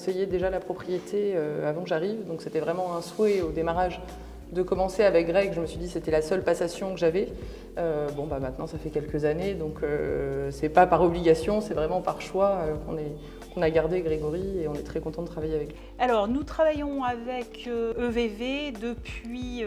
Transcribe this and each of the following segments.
conseillé déjà la propriété avant que j'arrive, donc c'était vraiment un souhait au démarrage de commencer avec Greg. Je me suis dit que c'était la seule passation que j'avais. Maintenant ça fait quelques années, donc c'est pas par obligation, c'est vraiment par choix qu'on a gardé Grégory et on est très content de travailler avec lui. Alors nous travaillons avec EVV depuis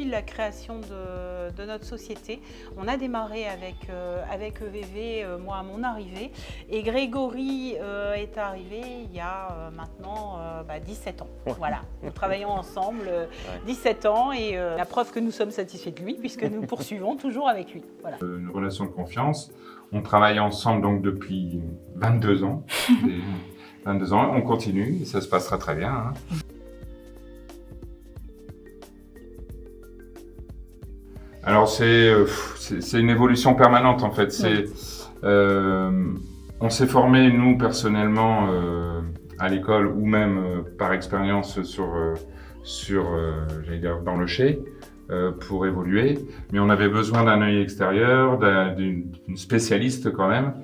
la création de notre société. On a démarré avec EVV moi à mon arrivée et Grégory est arrivé il y a maintenant 17 ans. Voilà, nous travaillons ensemble 17 ans et la preuve que nous sommes satisfaits de lui puisque nous poursuivons toujours avec lui. Voilà. Une relation de confiance. On travaille ensemble donc depuis 22 ans. 22 ans, on continue et ça se passera très bien. Hein. Alors c'est une évolution permanente en fait. On s'est formé nous personnellement à l'école ou même par expérience j'allais dire dans le chai. Pour évoluer, mais on avait besoin d'un œil extérieur, d'une spécialiste quand même,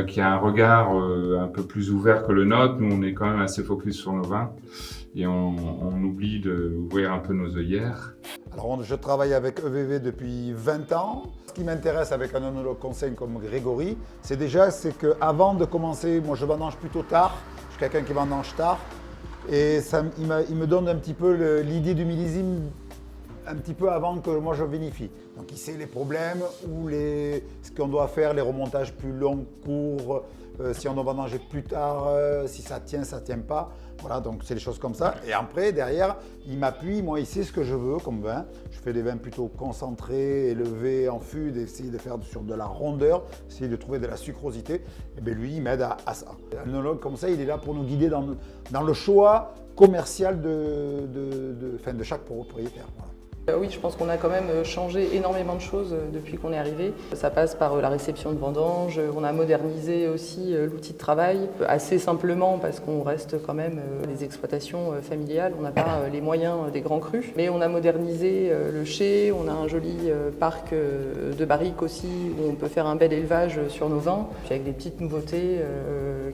qui a un regard un peu plus ouvert que le nôtre. Nous, on est quand même assez focus sur nos vins et on oublie d'ouvrir un peu nos œillères. Alors, je travaille avec EVV depuis 20 ans. Ce qui m'intéresse avec un œnologue conseil comme Grégory, c'est qu'avant de commencer, moi je vendange plutôt tard, je suis quelqu'un qui vendange tard, et il me donne un petit peu l'idée du millésime un petit peu avant que moi je vinifie. Donc il sait les problèmes ou ce qu'on doit faire, les remontages plus longs, courts, si on doit vendanger plus tard, si ça tient pas. Voilà, donc c'est des choses comme ça. Et après, derrière, il m'appuie, moi il sait ce que je veux comme vin. Je fais des vins plutôt concentrés, élevés en fût, d'essayer de faire sur de la rondeur, essayer de trouver de la sucrosité. Et bien lui, il m'aide à ça. Un œnologue comme ça, il est là pour nous guider dans le choix commercial de chaque propriétaire. Voilà. Oui, je pense qu'on a quand même changé énormément de choses depuis qu'on est arrivé. Ça passe par la réception de vendanges, on a modernisé aussi l'outil de travail, assez simplement parce qu'on reste quand même des exploitations familiales, on n'a pas les moyens des grands crus. Mais on a modernisé le chai, on a un joli parc de barriques aussi où on peut faire un bel élevage sur nos vins, puis avec des petites nouveautés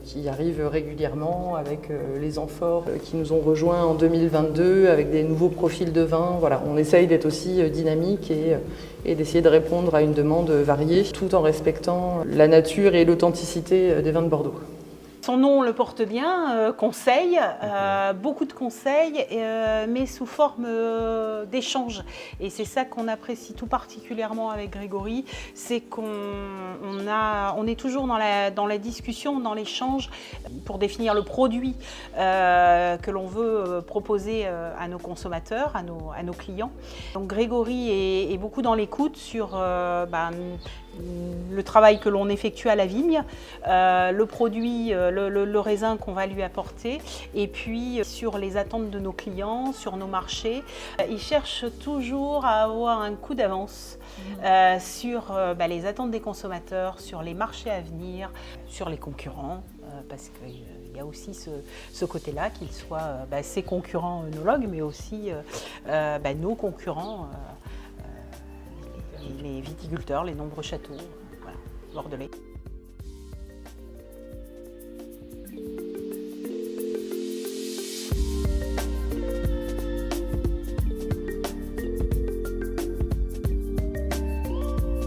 qui arrivent régulièrement, avec les amphores qui nous ont rejoints en 2022, avec des nouveaux profils de vin. Voilà, on essaye d'être aussi dynamique et d'essayer de répondre à une demande variée tout en respectant la nature et l'authenticité des vins de Bordeaux. Son nom le porte bien, conseil, beaucoup de conseils, mais sous forme d'échange. Et c'est ça qu'on apprécie tout particulièrement avec Grégory, c'est qu'on est toujours dans la discussion, dans l'échange pour définir le produit que l'on veut proposer à nos consommateurs, à nos clients. Donc Grégory est beaucoup dans l'écoute sur le travail que l'on effectue à la vigne, le produit, le raisin qu'on va lui apporter, et puis sur les attentes de nos clients, sur nos marchés. Il cherche toujours à avoir un coup d'avance sur les attentes des consommateurs, sur les marchés à venir, sur les concurrents, parce qu'il y a aussi ce côté-là, qu'ils soient ses concurrents œnologues, mais aussi nos concurrents, les viticulteurs, les nombreux châteaux, voilà, bordelais.